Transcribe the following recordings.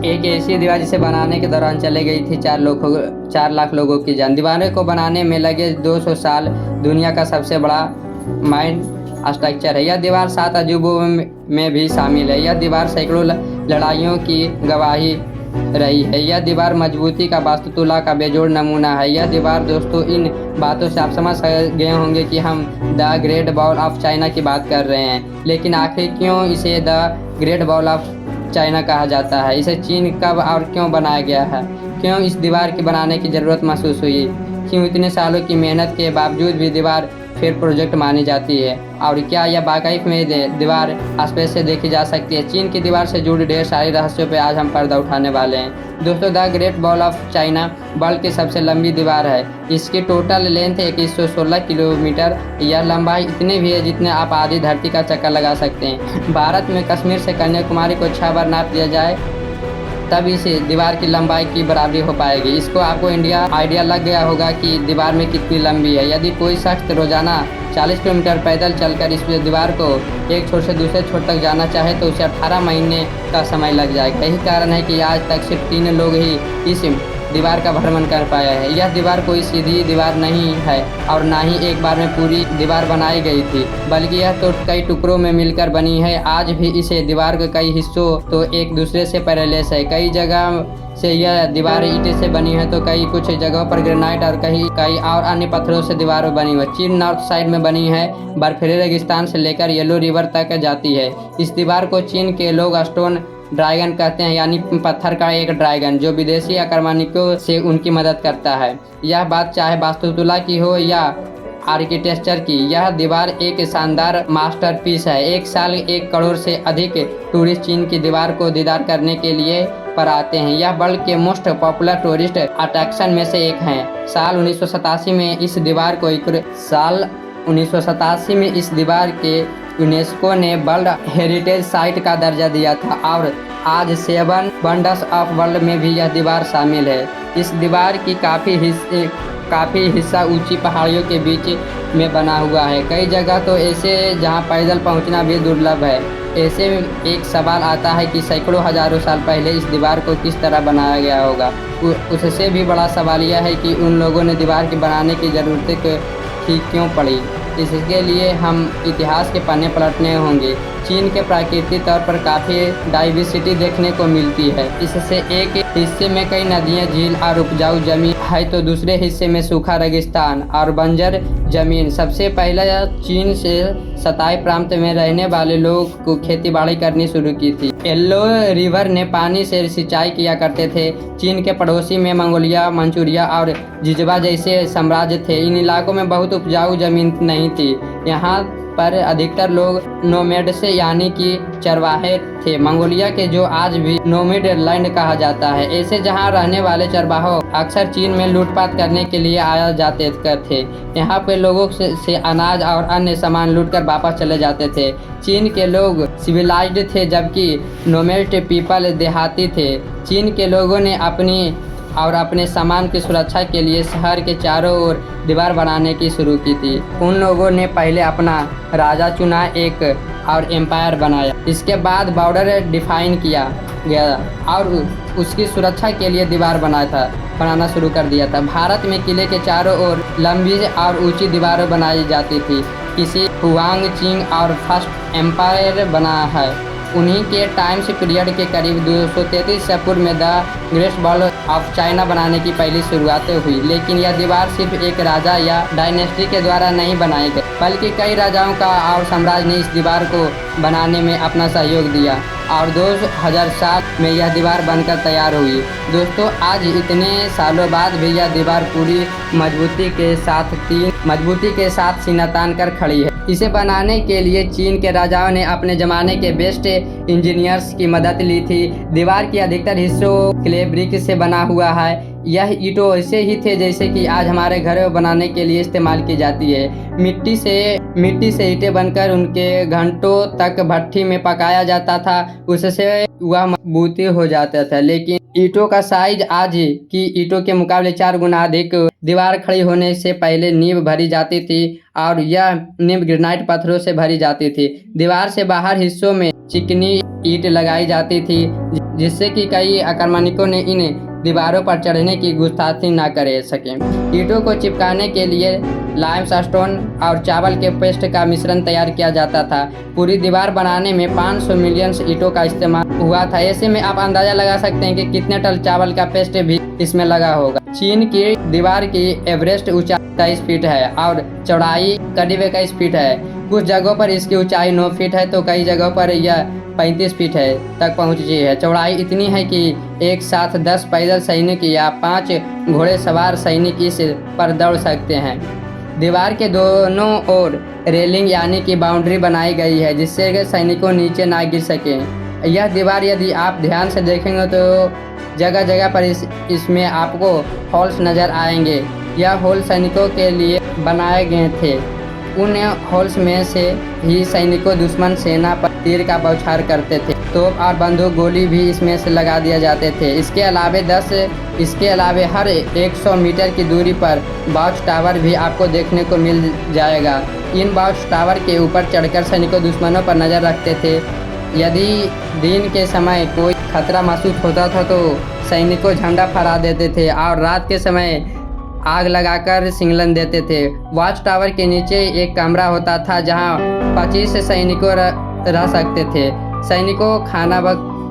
एक ऐसी दीवार जिसे बनाने के दौरान चले गई थी 4 लाख लोगों की जान। दीवारों को बनाने में लगे 200 साल दुनिया का सबसे बड़ा माइंड स्ट्रक्चर है। यह दीवार 7 अजूबों में भी शामिल है। यह दीवार सैकड़ों लड़ाइयों की गवाही रही है। यह दीवार मजबूती का वास्तुकला का बेजोड़ नमूना है। यह दीवार दोस्तों, इन बातों से आप समझ गए होंगे कि हम the great wall of China की बात कर रहे हैं। लेकिन आखिर क्यों इसे the great wall of China कहा जाता है? इसे चीन कब और क्यों बनाया गया है? क्यों इस दीवार की बनाने की ज़रूरत महसूस हुई? क्यों इतने सालों की मेहनत के बावजूद भी दीवार फिर प्रोजेक्ट मानी जाती है? और क्या यह वाकई में दीवार स्पेस से देखी जा सकती है? चीन की दीवार से जुड़े ढेर सारे रहस्यों पे आज हम पर्दा उठाने वाले हैं। दोस्तों, the great wall of China world की सबसे लंबी दीवार है। इसकी टोटल लेंथ 2116 किलोमीटर। यह लंबाई इतनी भी है जितने आप आधी धरती का चक्कर लगा सकते हैं। भारत में कश्मीर से कन्याकुमारी को 6 बार नाप दिया जाए तब इस दीवार की लंबाई की बराबरी हो पाएगी। इसको आपको आइडिया लग गया होगा कि दीवार में कितनी लंबी है। यदि कोई शख्स रोजाना 40 किलोमीटर पैदल चलकर इस दीवार को एक छोर से दूसरे छोर तक जाना चाहे तो उसे 18 महीने का समय लग जाएगा। यही कारण है कि आज तक सिर्फ 3 लोग ही इस दीवार का भ्रमण कर पाया है। यह दीवार कोई सीधी दीवार नहीं है और ना ही एक बार में पूरी दीवार बनाई गई थी, बल्कि यह तो कई टुकड़ों में मिलकर बनी है। आज भी इसे दीवार के कई हिस्सों तो एक दूसरे से पैरेलल है। कई जगह से यह दीवार ईंटें से बनी है तो कुछ जगहों पर ग्रेनाइट और कई और अन्य पत्थरों से दीवार बनी हुई है। चीन नॉर्थ साइड में बनी है, बर्फीले रेगिस्तान से लेकर येलो रिवर तक जाती है। इस दीवार को चीन के लोग स्टोन ड्रैगन कहते हैं, यानी पत्थर का एक ड्रैगन जो विदेशी आक्रमणों से उनकी मदद करता है। यह बात चाहे वास्तुकला की हो या आर्किटेक्चर की, यह दीवार एक शानदार मास्टरपीस है। एक साल 1 करोड़ से अधिक टूरिस्ट चीन की दीवार को दीदार करने के लिए पर आते हैं। यह वर्ल्ड के मोस्ट पॉपुलर टूरिस्ट अट्रैक्शन में से एक है। साल 1987 में इस दीवार के यूनेस्को ने वर्ल्ड हेरिटेज साइट का दर्जा दिया था और आज 7 वंडर्स ऑफ वर्ल्ड में भी यह दीवार शामिल है। इस दीवार की काफ़ी हिस्सा ऊंची पहाड़ियों के बीच में बना हुआ है। कई जगह तो ऐसे जहां पैदल पहुंचना भी दुर्लभ है। ऐसे में एक सवाल आता है कि सैकड़ों हजारों साल पहले इस दीवार को किस तरह बनाया गया होगा। उससे भी बड़ा सवाल यह है कि उन लोगों ने दीवार के बनाने की ज़रूरत क्यों पड़ी। इसके लिए हम इतिहास के पन्ने पलटने होंगे। चीन के प्राकृतिक तौर पर काफ़ी डाइवर्सिटी देखने को मिलती है। इससे एक हिस्से में कई नदियाँ, झील और उपजाऊ जमीन है तो दूसरे हिस्से में सूखा रेगिस्तान और बंजर जमीन। सबसे पहले चीन से सताई प्रांत में रहने वाले लोग को खेती बाड़ी करनी शुरू की थी। येलो रिवर ने पानी से सिंचाई किया करते थे। चीन के पड़ोसी में मंगोलिया, मंचूरिया और जिजबा जैसे साम्राज्य थे। इन इलाकों में बहुत उपजाऊ जमीन नहीं थी। यहाँ पर अधिकतर लोग नोमैड से यानी कि चरवाहे थे। मंगोलिया के जो आज भी नोमैड लैंड कहा जाता है। ऐसे जहां रहने वाले चरवाहों अक्सर चीन में लूटपाट करने के लिए आया जाते थे। यहाँ पे लोगों से अनाज और अन्य सामान लूटकर वापस चले जाते थे। चीन के लोग सिविलाइज्ड थे जबकि नोमैड पीपल देहाती थे। चीन के लोगों ने अपने सामान की सुरक्षा के लिए शहर के चारों ओर दीवार बनाने की शुरू की थी। उन लोगों ने पहले अपना राजा चुना एक और एम्पायर बनाया। इसके बाद बॉर्डर डिफाइन किया गया और उसकी सुरक्षा के लिए दीवार बनाना शुरू कर दिया था। भारत में किले के चारों ओर लंबी और ऊंची दीवारें बनाई जाती थी। किसी हुआंग चिंग और फर्स्ट एम्पायर बना है। उन्हीं के टाइम्स पीरियड के करीब 233 ईसा पूर्व में the great wall of China बनाने की पहली शुरुआतें हुई। लेकिन यह दीवार सिर्फ एक राजा या डायनेस्टी के द्वारा नहीं बनाई गई, बल्कि कई राजाओं का और साम्राज्य ने इस दीवार को बनाने में अपना सहयोग दिया और 2000 साल में यह दीवार बनकर तैयार हुई। दोस्तों, आज इतने सालों बाद भी यह दीवार पूरी मजबूती के साथ सीना तान कर खड़ी है। इसे बनाने के लिए चीन के राजाओं ने अपने ज़माने के बेस्ट इंजीनियर्स की मदद ली थी। दीवार की अधिकतर हिस्सों क्ले ब्रिक से बना हुआ है। यह ईंटों ऐसे ही थे जैसे कि आज हमारे घरों बनाने के लिए इस्तेमाल की जाती है। मिट्टी से ईंटें बनकर उनके घंटों तक भट्ठी में पकाया जाता था, उससे वह मजबूती हो जाता था। लेकिन ईंटों का साइज आज की ईंटों के मुकाबले 4 गुना अधिक। दीवार खड़ी होने से पहले नींव भरी जाती थी और यह नींव ग्रेनाइट पत्थरों से भरी जाती थी। दीवार से बाहर हिस्सों में चिकनी ईंट लगाई जाती थी, जिससे कि कई आक्रमणिकों ने इन दीवारों पर चढ़ने की गुस्ताखी न कर सके। ईंटों को चिपकाने के लिए लाइमस्टोन और चावल के पेस्ट का मिश्रण तैयार किया जाता था। पूरी दीवार बनाने में 500 मिलियन ईंटों का इस्तेमाल हुआ था। ऐसे में आप अंदाजा लगा सकते हैं कि कितने टन चावल का पेस्ट भी इसमें लगा होगा। चीन की दीवार की एवरेस्ट ऊंचाई 23 फीट है और चौड़ाई करीब 21 फीट है। कुछ जगहों पर इसकी ऊंचाई 9 फीट है तो कई जगहों पर यह 35 फीट तक पहुंची है। चौड़ाई इतनी है कि एक साथ 10 पैदल सैनिक या 5 घोड़े सवार सैनिक इस पर दौड़ सकते हैं। दीवार के दोनों ओर रेलिंग यानी कि बाउंड्री बनाई गई है, जिससे सैनिकों नीचे ना गिर सकें। यह दीवार यदि आप ध्यान से देखेंगे तो जगह जगह पर इसमें आपको होल्स नज़र आएंगे। यह होल सैनिकों के लिए बनाए गए थे। उन होल्स में से ही सैनिकों दुश्मन सेना पर तीर का बौछार करते थे। तोप और बंदूक गोली भी इसमें से लगा दिए जाते थे। इसके अलावे हर 100 मीटर की दूरी पर वॉच टावर भी आपको देखने को मिल जाएगा। इन वॉच टावर के ऊपर चढ़कर सैनिकों दुश्मनों पर नज़र रखते थे। यदि दिन के समय कोई खतरा महसूस होता था तो सैनिकों झंडा फहरा देते थे और रात के समय आग लगाकर सिंगलन देते थे। वॉच टावर के नीचे एक कमरा होता था जहां 25 सैनिकों रह सकते थे। सैनिकों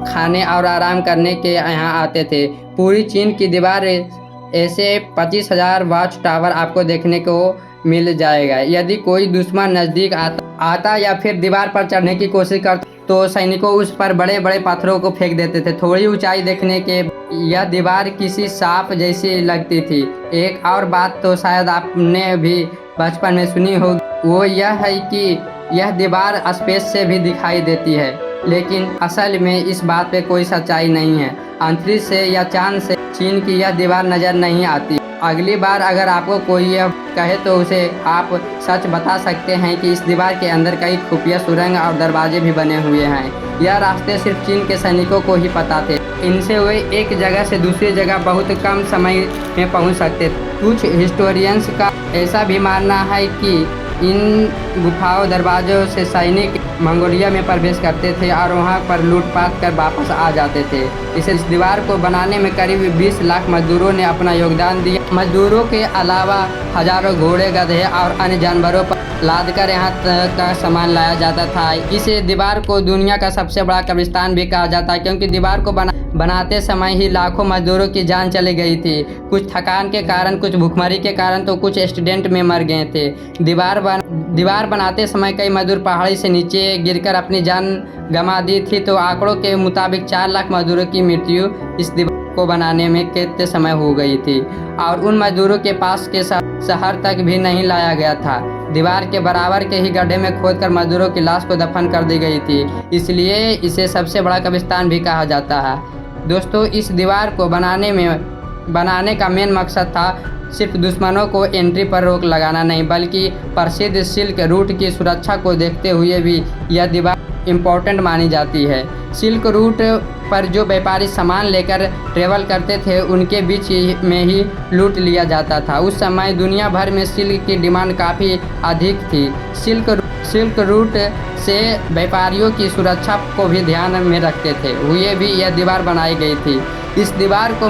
खाने और आराम करने के यहाँ आते थे। पूरी चीन की दीवार ऐसे 25,000 वॉच टावर आपको देखने को मिल जाएगा। यदि कोई दुश्मन नज़दीक आता या फिर दीवार पर चढ़ने की कोशिश करता तो सैनिकों उस पर बड़े बड़े पत्थरों को फेंक देते थे। थोड़ी ऊंचाई देखने के यह दीवार किसी सांप जैसी लगती थी। एक और बात तो शायद आपने भी बचपन में सुनी होगी, वो यह है कि यह दीवार स्पेस से भी दिखाई देती है, लेकिन असल में इस बात पे कोई सच्चाई नहीं है। अंतरिक्ष से या चांद से चीन की यह दीवार नज़र नहीं आती। अगली बार अगर आपको कोई यह कहे तो उसे आप सच बता सकते हैं कि इस दीवार के अंदर कई खुफिया सुरंग और दरवाजे भी बने हुए हैं। यह रास्ते सिर्फ चीन के सैनिकों को ही पता थे। इनसे वे एक जगह से दूसरी जगह बहुत कम समय में पहुंच सकते थे। कुछ हिस्टोरियंस का ऐसा भी मानना है कि इन गुफाओं दरवाजों से सैनिक मंगोलिया में प्रवेश करते थे और वहां पर लूटपाट कर वापस आ जाते थे। इस दीवार को बनाने में करीब 20 लाख मजदूरों ने अपना योगदान दिया। मजदूरों के अलावा हजारों घोड़े, गधे और अन्य जानवरों पर लादकर यहाँ तक का सामान लाया जाता था। इस दीवार को दुनिया का सबसे बड़ा कब्रिस्तान भी कहा जाता है, क्योंकि दीवार को बनाते समय ही लाखों मजदूरों की जान चली गई थी। कुछ थकान के कारण, कुछ भूखमरी के कारण तो कुछ एक्सीडेंट में मर गए थे। दीवार बनाते समय कई मजदूर पहाड़ी से नीचे गिरकर अपनी जान गंवा दी थी। तो आंकड़ों के मुताबिक 4 लाख मजदूरों की मृत्यु इस दीवार को बनाने में कितने समय हो गई थी और उन मजदूरों के पास के शहर तक भी नहीं लाया गया था। दीवार के बराबर के ही गड्ढे में खोदकर मजदूरों की लाश को दफन कर दी गई थी, इसलिए इसे सबसे बड़ा कब्रिस्तान भी कहा जाता है। दोस्तों, इस दीवार को बनाने का मेन मकसद था सिर्फ दुश्मनों को एंट्री पर रोक लगाना नहीं, बल्कि प्रसिद्ध सिल्क रूट की सुरक्षा को देखते हुए भी यह दीवार इम्पोर्टेंट मानी जाती है। सिल्क रूट पर जो व्यापारी सामान लेकर ट्रेवल करते थे उनके बीच में ही लूट लिया जाता था। उस समय दुनिया भर में सिल्क की डिमांड काफ़ी अधिक थी। सिल्क रूट से व्यापारियों की सुरक्षा को भी ध्यान में रखते थे हुए भी यह दीवार बनाई गई थी। इस दीवार को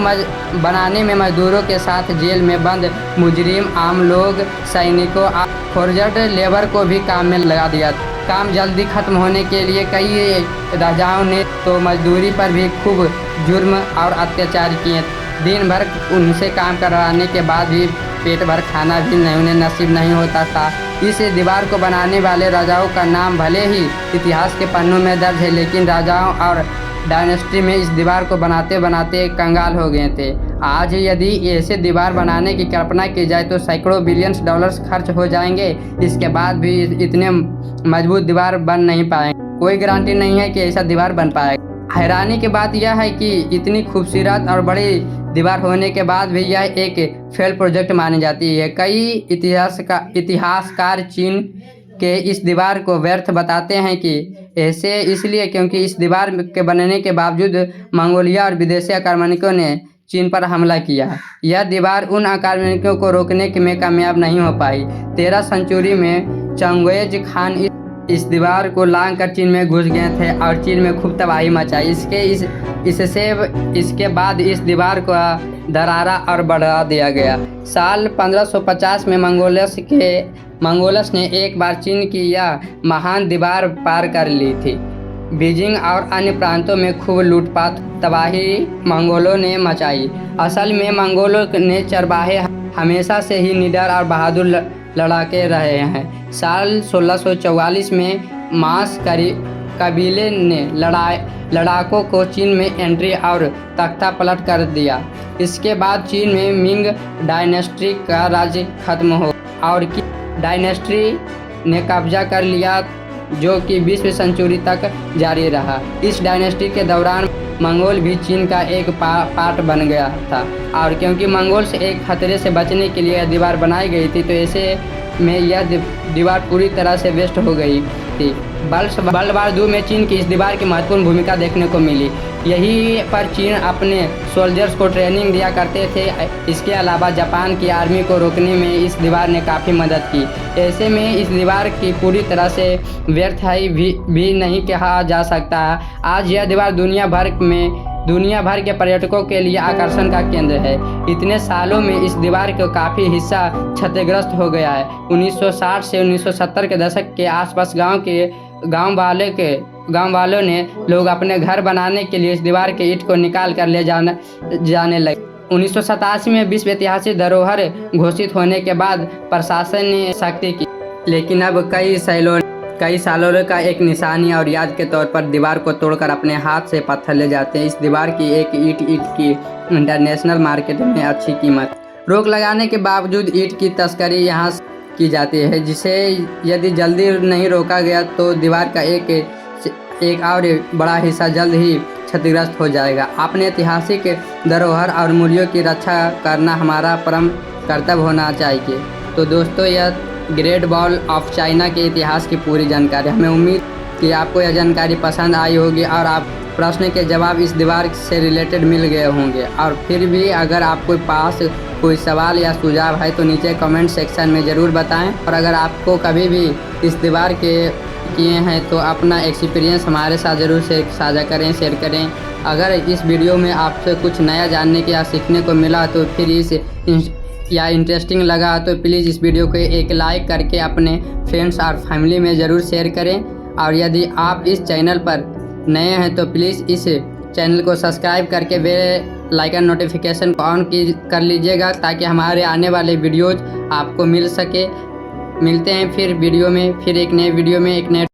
बनाने में मजदूरों के साथ जेल में बंद मुजरिम, आम लोग, सैनिकों और फोर्जड लेबर को भी काम में लगा दिया। काम जल्दी खत्म होने के लिए कई राजाओं ने तो मजदूरी पर भी खूब जुर्म और अत्याचार किए। दिन भर उनसे काम करवाने के बाद भी पेट भर खाना भी उन्हें नसीब नहीं होता था। इस दीवार को बनाने वाले राजाओं का नाम भले ही इतिहास के पन्नों में दर्ज है, लेकिन राजाओं और डायनेस्टी में इस दीवार को बनाते बनाते कंगाल हो गए थे। आज यदि ऐसे दीवार बनाने की कल्पना की जाए तो सैकड़ों बिलियन डॉलर्स खर्च हो जाएंगे। इसके बाद भी इतने मजबूत दीवार बन नहीं पाएंगे। कोई गारंटी नहीं है कि ऐसा दीवार बन पाएगा। हैरानी की बात यह है कि इतनी खूबसूरत और बड़ी दीवार होने के बाद भी यह एक फेल प्रोजेक्ट मानी जाती है। कई इतिहासकार चीन के इस दीवार को व्यर्थ बताते हैं कि ऐसे इसलिए क्योंकि इस दीवार के बनने के बावजूद मंगोलिया और विदेशी आक्रमणिकों ने चीन पर हमला किया। यह दीवार उन आक्रमणिकों को रोकने में कामयाब नहीं हो पाई। 13 सेंचुरी में चंगेज खान इस दीवार को लांघकर चीन में घुस गए थे और चीन में खूब तबाही मचाई। इसके बाद इस दीवार को दरारा और बढ़ा दिया गया। साल 1550 में मंगोलस ने एक बार चीन की यह महान दीवार पार कर ली थी। बीजिंग और अन्य प्रांतों में खूब लूटपाट तबाही मंगोलों ने मचाई। असल में मंगोलों ने चरवाहे हमेशा से ही निडर और बहादुर लड़ाके रहे हैं। साल 1644 में मांस कबीले ने लड़ाकों को चीन में एंट्री और तख्ता पलट कर दिया। इसके बाद चीन में मिंग डायनेस्टी का राज्य खत्म हो और की डायनेस्टी ने कब्जा कर लिया, जो कि 20वीं सेंचुरी तक जारी रहा। इस डायनेस्टी के दौरान मंगोल भी चीन का एक पार्ट बन गया था, और क्योंकि मंगोल से एक खतरे से बचने के लिए दीवार बनाई गई थी, तो ऐसे में यह दीवार पूरी तरह से वेस्ट हो गई थी। वर्ल्ड वार 2 में चीन की इस दीवार की महत्वपूर्ण भूमिका देखने को मिली। यहीं पर चीन अपने सोल्जर्स को ट्रेनिंग दिया करते थे। इसके अलावा जापान की आर्मी को रोकने में इस दीवार ने काफ़ी मदद की। ऐसे में इस दीवार की पूरी तरह से व्यर्थ भी नहीं कहा जा सकता। आज यह दीवार दुनिया भर के पर्यटकों के लिए आकर्षण का केंद्र है। इतने सालों में इस दीवार का काफ़ी हिस्सा क्षतिग्रस्त हो गया है। 1960 से 1970 के दशक के आसपास गांव वालों ने लोग अपने घर बनाने के लिए इस दीवार के ईंट को निकाल कर ले जाने लगे। 1987 में विश्व ऐतिहासिक धरोहर घोषित होने के बाद प्रशासन ने सख्ती की, लेकिन अब कई सालों का एक निशानी और याद के तौर पर दीवार को तोड़कर अपने हाथ से पत्थर ले जाते हैं। इस दीवार की एक ईंट की इंटरनेशनल मार्केट में अच्छी कीमत। रोक लगाने के बावजूद ईंट की तस्करी यहाँ की जाती है, जिसे यदि जल्दी नहीं रोका गया तो दीवार का एक और बड़ा हिस्सा जल्द ही क्षतिग्रस्त हो जाएगा। अपने ऐतिहासिक धरोहर और मूल्यों की रक्षा करना हमारा परम कर्तव्य होना चाहिए। तो दोस्तों, यह ग्रेट वॉल ऑफ चाइना के इतिहास की पूरी जानकारी। हमें उम्मीद कि आपको यह जानकारी पसंद आई होगी और आप प्रश्न के जवाब इस दीवार से रिलेटेड मिल गए होंगे। और फिर भी अगर आपके पास कोई सवाल या सुझाव है तो नीचे कमेंट सेक्शन में ज़रूर बताएं। और अगर आपको कभी भी इस दीवार के किए हैं तो अपना एक्सपीरियंस हमारे साथ ज़रूर साझा करें, शेयर करें। अगर इस वीडियो में आपसे कुछ नया जानने के या सीखने को मिला तो फिर इंटरेस्टिंग लगा तो प्लीज़ इस वीडियो को एक लाइक करके अपने फ्रेंड्स और फैमिली में ज़रूर शेयर करें। और यदि आप इस चैनल पर नए हैं तो प्लीज़ इस चैनल को सब्सक्राइब करके बेल आइकन नोटिफिकेशन को ऑन कर लीजिएगा, ताकि हमारे आने वाले वीडियोज़ आपको मिल सके। मिलते हैं फिर एक नए वीडियो में एक नए